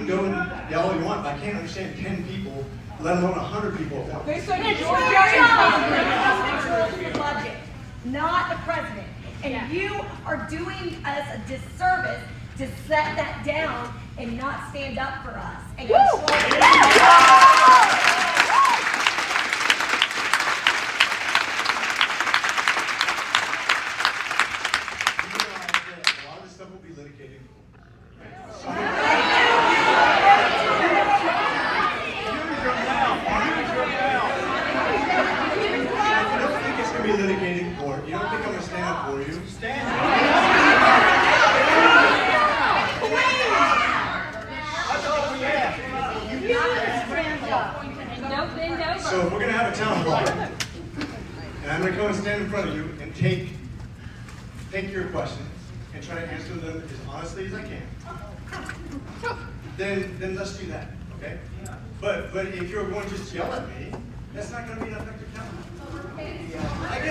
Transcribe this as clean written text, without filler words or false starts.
go and yell all you want, but I can't understand 10 people, let alone 100 people at once. It's your job to control the budget, not the president. And you are doing us a disservice to set that down and not stand up for us and control the budget. Litigated in court. You don't think I'm going to stand up for you? Stand up. So if we're going to have a town hall, and I'm going to come and stand in front of you and take your questions and try to answer them as honestly as I can, then let's do that, okay? But if you're going to just yell at me, that's not going to be an effective town hall. I get it.